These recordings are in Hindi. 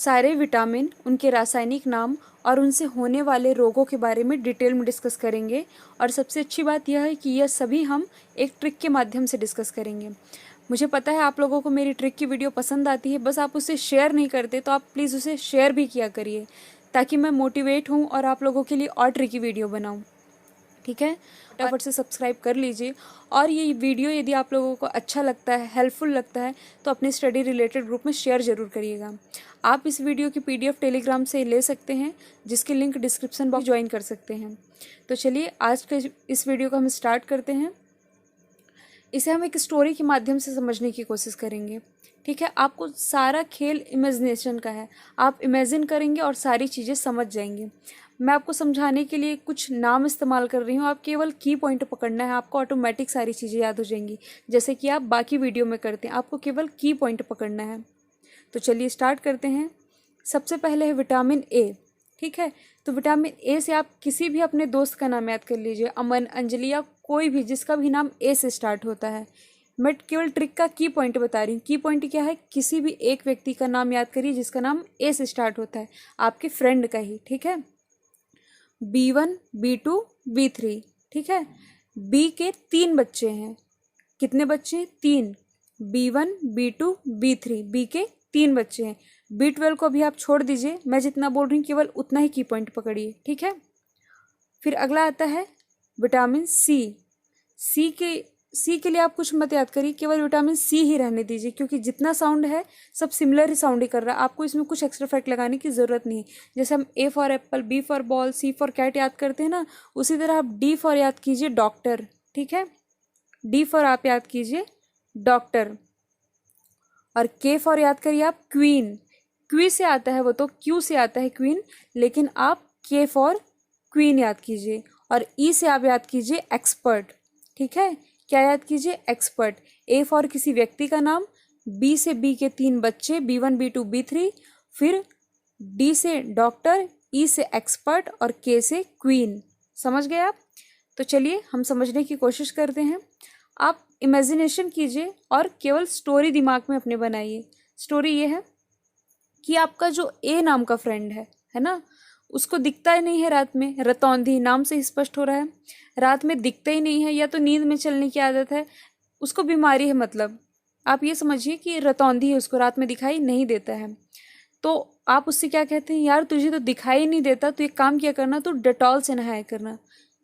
सारे विटामिन, उनके रासायनिक नाम और उनसे होने वाले रोगों के बारे में डिटेल में डिस्कस करेंगे। और सबसे अच्छी बात यह है कि यह सभी हम एक ट्रिक के माध्यम से डिस्कस करेंगे। मुझे पता है आप लोगों को मेरी ट्रिक की वीडियो पसंद आती है, बस आप उसे शेयर नहीं करते, तो आप प्लीज़ उसे शेयर भी किया करिए ताकि मैं मोटिवेट हूँ और आप लोगों के लिए और ट्रिकी वीडियो बनाऊँ। ठीक है, फटाफट से सब्सक्राइब कर लीजिए। और ये वीडियो यदि आप लोगों को अच्छा लगता है, हेल्पफुल लगता है, तो अपने स्टडी रिलेटेड ग्रुप में शेयर ज़रूर करिएगा। आप इस वीडियो की PDF टेलीग्राम से ले सकते हैं, जिसकी लिंक डिस्क्रिप्शन बॉक्स ज्वाइन कर सकते हैं। तो चलिए आज के इस वीडियो को हम स्टार्ट करते हैं। इसे हम एक स्टोरी के माध्यम से समझने की कोशिश करेंगे। ठीक है, आपको सारा खेल इमेजिनेशन का है। आप इमेजिन करेंगे और सारी चीज़ें समझ जाएंगे। मैं आपको समझाने के लिए कुछ नाम इस्तेमाल कर रही हूँ, आप केवल की पॉइंट पकड़ना है, आपको ऑटोमेटिक सारी चीज़ें याद हो जाएंगी, जैसे कि आप बाकी वीडियो में करते हैं। आपको केवल की पॉइंट पकड़ना है। तो चलिए स्टार्ट करते हैं। सबसे पहले है विटामिन ए। ठीक है, तो विटामिन ए से आप किसी भी अपने दोस्त का नाम याद कर लीजिए, अमन, अंजलि या कोई भी जिसका भी नाम ए से स्टार्ट होता है। मैं केवल ट्रिक का की पॉइंट बता रही हूँ। की पॉइंट क्या है, किसी भी एक व्यक्ति का नाम याद करिए जिसका नाम ए से स्टार्ट होता है, आपके फ्रेंड का ही। ठीक है, B1, B2, B3। ठीक है, बी के 3 बच्चे हैं। कितने बच्चे हैं? 3। B1, B2, B3, बी के 3 बच्चे हैं। B12 को अभी आप छोड़ दीजिए, मैं जितना बोल रही हूँ केवल उतना ही की पॉइंट पकड़िए। ठीक है, फिर अगला आता है विटामिन सी। सी के लिए आप कुछ मत याद करिए, केवल विटामिन सी ही रहने दीजिए, क्योंकि जितना साउंड है सब सिमिलर ही साउंड ही कर रहा है। आपको इसमें कुछ एक्स्ट्रा फैक्ट लगाने की ज़रूरत नहीं है। जैसे हम A for apple, B for ball, C for cat याद करते हैं ना, उसी तरह आप डी फॉर याद कीजिए डॉक्टर। ठीक है, डी फॉर आप याद कीजिए डॉक्टर। और के फॉर याद करिए आप क्वीन। क्वी से आता है वो, तो क्यू से आता है क्वीन, लेकिन आप के फॉर क्वीन याद कीजिए। और ई से आप याद कीजिए एक्सपर्ट। ठीक है, क्या याद कीजिए? एक्सपर्ट। ए फॉर किसी व्यक्ति का नाम, बी से बी के 3 बच्चे, B1, B2, B3, फिर डी से डॉक्टर, ई से एक्सपर्ट और के से क्वीन। समझ गए आप? तो चलिए हम समझने की कोशिश करते हैं। आप इमेजिनेशन कीजिए और केवल स्टोरी दिमाग में अपने बनाइए। स्टोरी ये है कि आपका जो ए नाम का फ्रेंड है ना, उसको दिखता ही नहीं है रात में। रतौंधी नाम से ही स्पष्ट हो रहा है, रात में दिखता ही नहीं है, या तो नींद में चलने की आदत है, उसको बीमारी है। मतलब आप ये समझिए कि रतौंधी है, उसको रात में दिखाई नहीं देता है। तो आप उससे क्या कहते हैं? यार तुझे तो दिखाई नहीं देता, तो एक काम किया करना, तू डेटॉल से नहाया करना।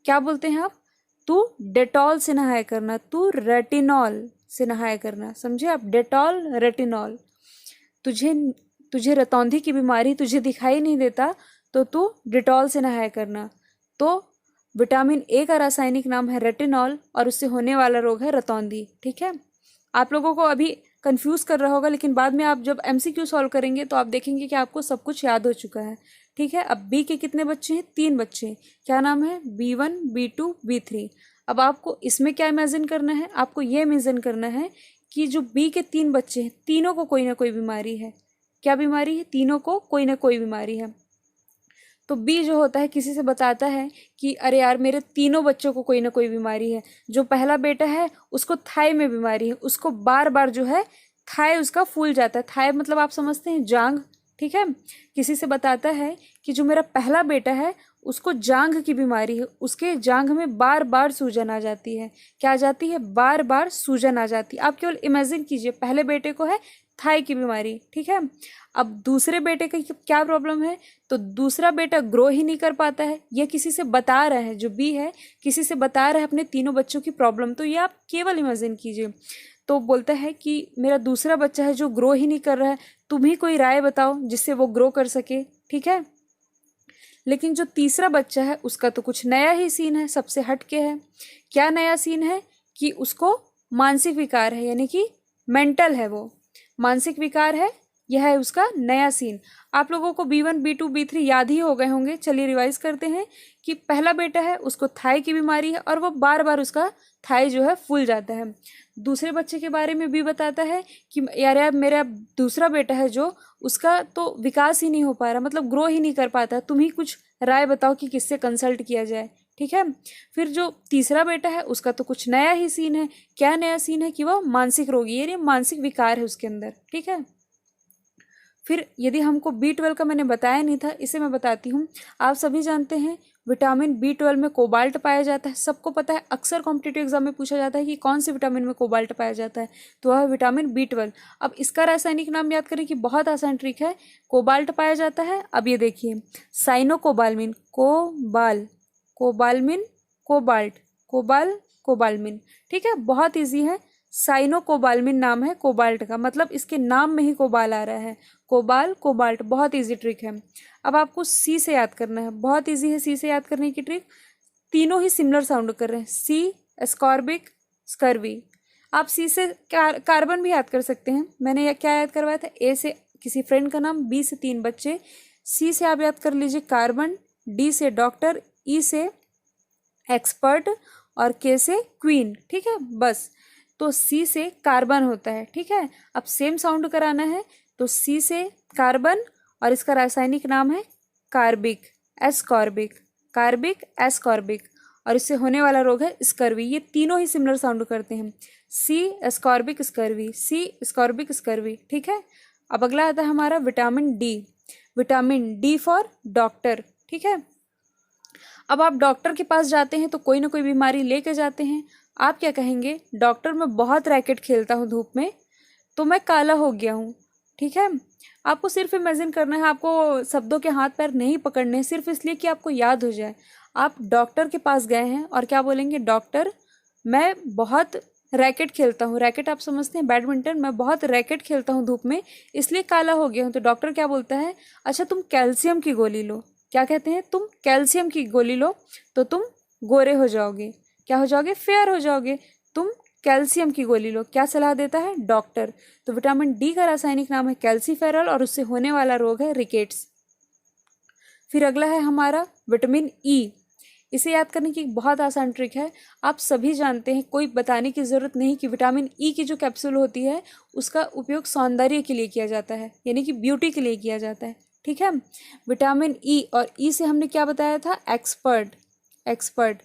क्या बोलते हैं आप? तू डेटॉल से नहाया करना, तू रेटिनॉल से नहाया करना। समझे आप? Dettol, retinol. तुझे रतौंधी की बीमारी, तुझे दिखाई नहीं देता, तो तू डेटॉल से नहाया करना। तो विटामिन ए का रासायनिक नाम है रेटिनॉल और उससे होने वाला रोग है रतौंधी। ठीक है, आप लोगों को अभी कंफ्यूज कर रहा होगा, लेकिन बाद में आप जब MCQ सॉल्व करेंगे तो आप देखेंगे कि आपको सब कुछ याद हो चुका है। ठीक है, अब बी के कितने बच्चे हैं? 3 बच्चे। क्या नाम है? B1, B2, B3। अब आपको इसमें क्या इमेजिन करना है? आपको ये इमेजिन करना है कि जो बी के 3 बच्चे हैं, तीनों को कोई ना कोई बीमारी है। क्या बीमारी है? तीनों को कोई ना कोई बीमारी है। तो बी जो होता है किसी से बताता है कि अरे यार मेरे तीनों बच्चों को कोई ना कोई बीमारी है। जो पहला बेटा है उसको थाई में बीमारी है, उसको बार बार जो है थाई उसका फूल जाता है। थाई मतलब आप समझते हैं जांघ। ठीक है, किसी से बताता है कि जो मेरा पहला बेटा है उसको जांघ की बीमारी है, उसके जांघ में बार बार सूजन आ जाती है। क्या आ जाती है? बार बार सूजन आ जाती है। आप केवल इमेजिन कीजिए, पहले बेटे को है थाई की बीमारी। ठीक है, अब दूसरे बेटे का क्या प्रॉब्लम है? तो दूसरा बेटा ग्रो ही नहीं कर पाता है। यह किसी से बता रहा है, जो बी है किसी से बता रहा है अपने तीनों बच्चों की प्रॉब्लम। तो ये आप केवल इमेजिन कीजिए। तो बोलता है कि मेरा दूसरा बच्चा है जो ग्रो ही नहीं कर रहा है, तुम ही कोई राय बताओ जिससे वो ग्रो कर सके। ठीक है, लेकिन जो तीसरा बच्चा है उसका तो कुछ नया ही सीन है, सबसे हट के है। क्या नया सीन है? कि उसको मानसिक विकार है, यानी कि मेंटल है, वो मानसिक विकार है। यह है उसका नया सीन। आप लोगों को B1, B2, B3 याद ही हो गए होंगे। चलिए रिवाइज करते हैं कि पहला बेटा है उसको थाई की बीमारी है और वो बार बार उसका थाई जो है फूल जाता है। दूसरे बच्चे के बारे में भी बताता है कि यार मेरा दूसरा बेटा है जो उसका तो विकास ही नहीं हो पा रहा, मतलब ग्रो ही नहीं कर पाता, तुम ही कुछ राय बताओ कि किससे कंसल्ट किया जाए। ठीक है, फिर जो तीसरा बेटा है उसका तो कुछ नया ही सीन है। क्या नया सीन है? कि वह मानसिक रोगी है, मानसिक विकार है उसके अंदर। ठीक है, फिर यदि हमको B12 का मैंने बताया नहीं था, इसे मैं बताती हूँ। आप सभी जानते हैं विटामिन B12 में कोबाल्ट पाया जाता है, सबको पता है। अक्सर कॉम्पिटिटिव एग्जाम में पूछा जाता है कि कौन से विटामिन में कोबाल्ट पाया जाता है, तो वह विटामिन B12। अब इसका रासायनिक नाम याद करें कि बहुत आसान ट्रिक है। कोबाल्ट पाया जाता है, अब ये देखिए साइनोकोबाल्मिन, कोबाल्मिन, कोबाल्ट, कोबाल्मिन, ठीक है, बहुत ईजी है। साइनोकोबाल्मिन नाम है कोबाल्ट का, मतलब इसके नाम में ही कोबाल आ रहा है। कोबाल्ट, बहुत इजी ट्रिक है। अब आपको सी से याद करना है, बहुत इजी है सी से याद करने की ट्रिक। तीनों ही सिमिलर साउंड कर रहे हैं, सी, एस्कॉर्बिक, स्कर्वी। आप सी से कार्बन भी याद कर सकते हैं। मैंने क्या याद करवाया था, ए से किसी फ्रेंड का नाम, बी से 3 बच्चे, सी से आप याद कर लीजिए कार्बन, डी से डॉक्टर, ई से एक्सपर्ट और के से क्वीन, ठीक है, बस। तो सी से कार्बन होता है, ठीक है। अब सेम साउंड कराना है, तो सी से कार्बन और इसका रासायनिक नाम है कार्बिक, एस्कॉर्बिक, और इससे होने वाला रोग है स्कर्वी। ये तीनों ही सिमिलर साउंड करते हैं, सी, एस्कॉर्बिक, स्कर्वी, सी, एस्कॉर्बिक, स्कर्वी, ठीक है। अब अगला आता है हमारा विटामिन डी फॉर डॉक्टर, ठीक है। अब आप डॉक्टर के पास जाते हैं तो कोई ना कोई बीमारी लेके जाते हैं। आप क्या कहेंगे, डॉक्टर मैं बहुत रैकेट खेलता हूँ धूप में तो मैं काला हो गया हूँ, ठीक है। आपको सिर्फ इमेजिन करना है, आपको शब्दों के हाथ पैर नहीं पकड़ने हैं, सिर्फ इसलिए कि आपको याद हो जाए। आप डॉक्टर के पास गए हैं और क्या बोलेंगे, डॉक्टर मैं बहुत रैकेट खेलता हूँ। रैकेट आप समझते हैं, बैडमिंटन, मैं बहुत रैकेट खेलता हूँ धूप में इसलिए काला हो गया हूँ। तो डॉक्टर क्या बोलता है, अच्छा तुम कैल्शियम की गोली लो। क्या कहते हैं, तुम कैल्शियम की गोली लो तो तुम गोरे हो जाओगे। क्या हो जाओगे, फेयर हो जाओगे। तुम कैल्शियम की गोली लो, क्या सलाह देता है डॉक्टर। तो विटामिन डी का रासायनिक नाम है कैल्सीफेरॉल और उससे होने वाला रोग है रिकेट्स। फिर अगला है हमारा विटामिन ई। इसे याद करने की बहुत आसान ट्रिक है, आप सभी जानते हैं, कोई बताने की ज़रूरत नहीं कि विटामिन ई की जो कैप्सूल होती है उसका उपयोग सौंदर्य के लिए किया जाता है, यानी कि ब्यूटी के लिए किया जाता है, ठीक है। विटामिन ई और ई से हमने क्या बताया था, एक्सपर्ट।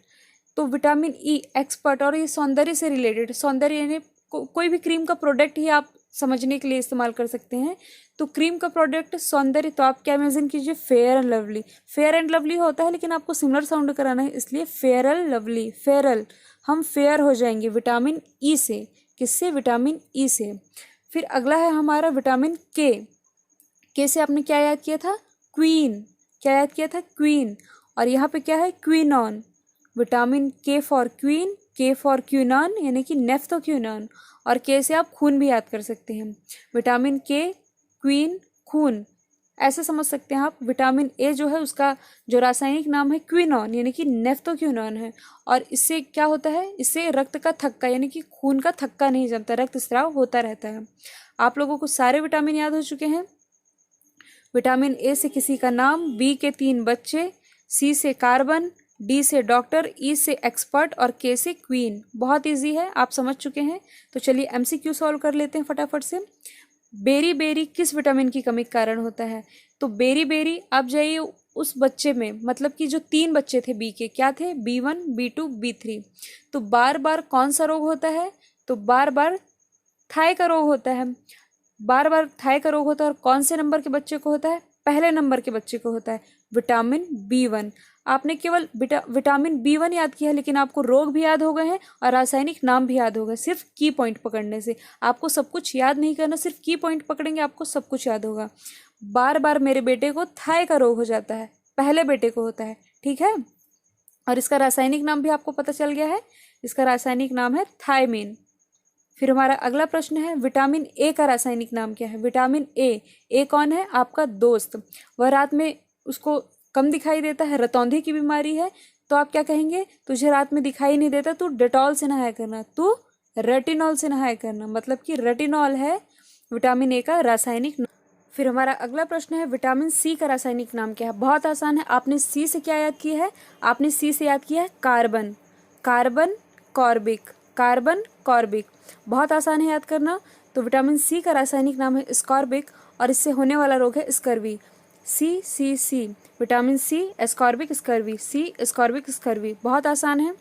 तो विटामिन ई, एक्सपर्ट, और ये सौंदर्य से रिलेटेड, सौंदर्य यानी कोई भी क्रीम का प्रोडक्ट ही आप समझने के लिए इस्तेमाल कर सकते हैं। तो क्रीम का प्रोडक्ट सौंदर्य, तो आप क्या इमेजिन कीजिए, फेयर एंड लवली होता है, लेकिन आपको सिमिलर साउंड कराना है, इसलिए फेयर एंड लवली, फेयरल, हम फेयर हो जाएंगे विटामिन ई से। किससे, विटामिन ई से। फिर अगला है हमारा विटामिन के से आपने क्या याद किया था, क्वीन। क्या याद किया था, क्वीन। और यहाँ पे क्या है, क्वीनॉन। विटामिन के फॉर क्वीन, के फॉर क्यूनॉन यानी कि नेफ्थोक्यूनॉन, और के से आप खून भी याद कर सकते हैं। विटामिन के, क्वीन, खून, ऐसे समझ सकते हैं आप। विटामिन ए जो है उसका जो रासायनिक नाम है क्विनॉन यानी कि नेफ्थोक्यूनॉन है, और इससे क्या होता है, इससे रक्त का थक्का यानी कि खून का थक्का नहीं जमता, रक्त स्राव होता रहता है। आप लोगों को सारे विटामिन याद हो चुके हैं। विटामिन ए से किसी का नाम, बी के 3 बच्चे, सी से कार्बन, डी से डॉक्टर, ई से एक्सपर्ट और के से क्वीन। बहुत इजी है, आप समझ चुके हैं। तो चलिए एमसीक्यू सॉल्व कर लेते हैं फटाफट से। बेरी किस विटामिन की कमी के कारण होता है, तो बेरी आप जाइए उस बच्चे में, मतलब कि जो 3 बच्चे थे बी के, क्या थे, B1, B2, B3। तो बार बार कौन सा रोग होता है, तो बार बार थाई का रोग होता है, बार बार थाई का रोग होता है। और कौन से नंबर के बच्चे को होता है, पहले नंबर के बच्चे को होता है, विटामिन B1। आपने केवल विटामिन B1 याद किया है, लेकिन आपको रोग भी याद हो गए हैं और रासायनिक नाम भी याद हो गए, सिर्फ की पॉइंट पकड़ने से। आपको सब कुछ याद नहीं करना, सिर्फ की पॉइंट पकड़ेंगे आपको सब कुछ याद होगा। बार बार मेरे बेटे को थाई का रोग हो जाता है, पहले बेटे को होता है, ठीक है। और इसका रासायनिक नाम भी आपको पता चल गया है, इसका रासायनिक नाम है थायमिन। फिर हमारा अगला प्रश्न है, विटामिन ए का रासायनिक नाम क्या है। विटामिन ए कौन है, आपका दोस्त। वह रात में उसको कम दिखाई देता है, रतौंधी की बीमारी है। तो आप क्या कहेंगे, तुझे रात में दिखाई नहीं देता, तू डेटॉल से नहाया करना, तू रेटिनॉल से नहाया करना, मतलब कि रेटिनॉल है विटामिन ए का रासायनिक नाम। फिर हमारा अगला प्रश्न है, विटामिन सी का रासायनिक नाम क्या है। बहुत आसान है, आपने सी से क्या याद किया है, आपने सी से याद किया है कार्बन कॉर्बिक, बहुत आसान है याद करना। तो विटामिन सी का रासायनिक नाम है स्कॉर्बिक और इससे होने वाला रोग है स्कर्वी। सी, विटामिन सी, एस्कॉर्बिक स्कर्वी, सी एस्कॉर्बिक स्कर्वी, बहुत आसान है।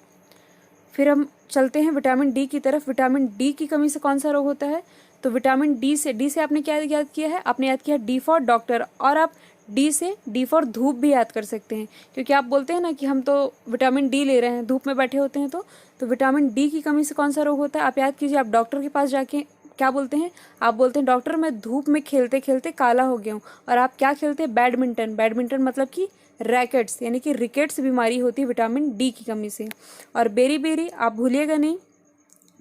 फिर हम चलते हैं विटामिन डी की तरफ। विटामिन डी की कमी से कौन सा रोग होता है, तो विटामिन डी से आपने क्या याद किया है, आपने याद किया डी फॉर डॉक्टर, और आप डी फॉर धूप भी याद कर सकते हैं, क्योंकि आप बोलते हैं ना कि हम तो विटामिन डी ले रहे हैं, धूप में बैठे होते हैं तो विटामिन डी की कमी से कौन सा रोग होता है, आप याद कीजिए। आप डॉक्टर के पास जाके क्या बोलते हैं, आप बोलते हैं डॉक्टर मैं धूप में खेलते खेलते काला हो गया हूँ, और आप क्या खेलते हैं, बैडमिंटन मतलब कि रैकेट्स, यानी कि रिकेट्स बीमारी होती है विटामिन डी की कमी से। और बेरी आप भूलिएगा नहीं,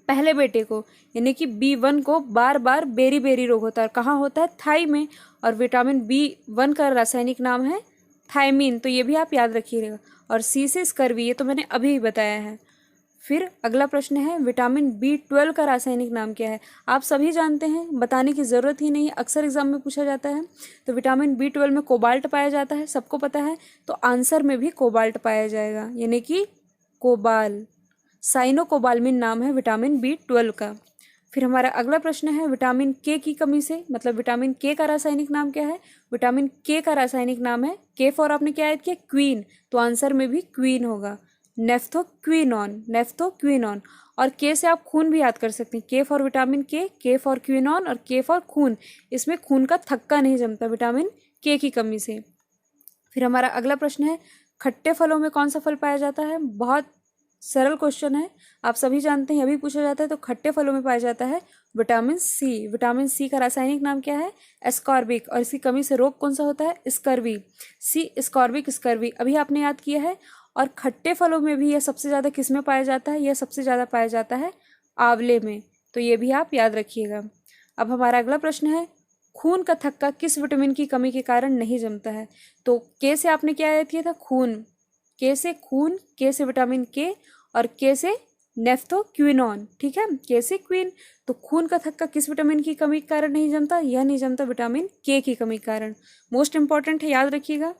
पहले बेटे को यानी कि B1 को बार बार बेरी रोग होता है, कहाँ होता है, थाई में, और विटामिन B1 का रासायनिक नाम है थायमीन, तो ये भी आप याद रखिएगा। और सी से स्कर्वी, ये तो मैंने अभी बताया है। फिर अगला प्रश्न है विटामिन B12 का रासायनिक नाम क्या है, आप सभी जानते हैं, बताने की ज़रूरत ही नहीं है, अक्सर एग्जाम में पूछा जाता है। तो विटामिन B12 में कोबाल्ट पाया जाता है, सबको पता है, तो आंसर में भी कोबाल्ट पाया जाएगा, यानी कि कोबाल, साइनोकोबाल्मिन नाम है विटामिन B12 का। फिर हमारा अगला प्रश्न है विटामिन के की कमी से, मतलब विटामिन के का रासायनिक नाम क्या है, विटामिन के का रासायनिक नाम है के फॉर आपने क्या याद किया, क्वीन, तो आंसर में भी क्वीन होगा, नेफ्थोक्विनॉन। और के से आप खून भी याद कर सकते हैं, के फॉर विटामिन के फॉर क्विनॉन, और के फॉर खून, इसमें खून का थक्का नहीं जमता विटामिन के की कमी से। फिर हमारा अगला प्रश्न है खट्टे फलों में कौन सा फल पाया जाता है, बहुत सरल क्वेश्चन है, आप सभी जानते हैं, अभी पूछा जाता है। तो खट्टे फलों में पाया जाता है विटामिन सी का रासायनिक नाम क्या है, एस्कॉर्बिक, और इसकी कमी से रोग कौन सा होता है, स्कर्वी, स्कर्वी अभी आपने याद किया है। और खट्टे फलों में भी यह सबसे ज़्यादा किस में पाया जाता है, यह सबसे ज़्यादा पाया जाता है आंवले में, तो ये भी आप याद रखिएगा। अब हमारा अगला प्रश्न है खून का थक्का किस विटामिन की कमी के कारण नहीं जमता है, तो के से आपने क्या याद किया था, खून, के से खून, के से विटामिन के, और के से नेफ्थोक्विनॉन, ठीक है, के से क्वीन। तो खून का थक्का किस विटामिन की कमी के कारण नहीं जमता, यह नहीं जमता विटामिन के की कमी के कारण, मोस्ट इंपॉर्टेंट है, याद रखिएगा।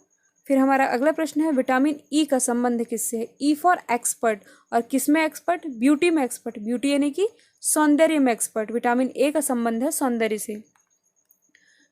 फिर हमारा अगला प्रश्न है विटामिन ई का संबंध किससे है, ई फॉर एक्सपर्ट, और किस में एक्सपर्ट, ब्यूटी में एक्सपर्ट, ब्यूटी यानी कि सौंदर्य में एक्सपर्ट, विटामिन ए का संबंध है सौंदर्य से।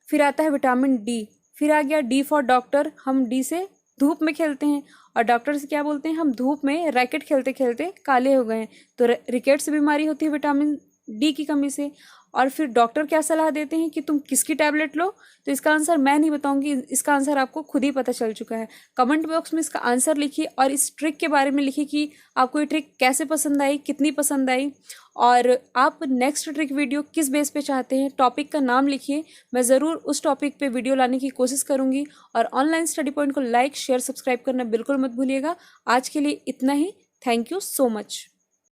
फिर आता है विटामिन डी, फिर आ गया डी फॉर डॉक्टर, हम डी से धूप में खेलते हैं, और डॉक्टर से क्या बोलते हैं, हम धूप में रैकेट खेलते खेलते काले हो गए हैं, तो रिकेट्स बीमारी होती है विटामिन डी की कमी से। और फिर डॉक्टर क्या सलाह देते हैं कि तुम किसकी टैबलेट लो, तो इसका आंसर मैं नहीं बताऊंगी, इसका आंसर आपको खुद ही पता चल चुका है। कमेंट बॉक्स में इसका आंसर लिखिए, और इस ट्रिक के बारे में लिखिए कि आपको ये ट्रिक कैसे पसंद आई, कितनी पसंद आई, और आप नेक्स्ट ट्रिक वीडियो किस बेस पे चाहते हैं, टॉपिक का नाम लिखिए, मैं ज़रूर उस टॉपिक पे वीडियो लाने की कोशिश करूँगी। और ऑनलाइन स्टडी पॉइंट को लाइक शेयर सब्सक्राइब करना बिल्कुल मत भूलिएगा। आज के लिए इतना ही, थैंक यू सो मच।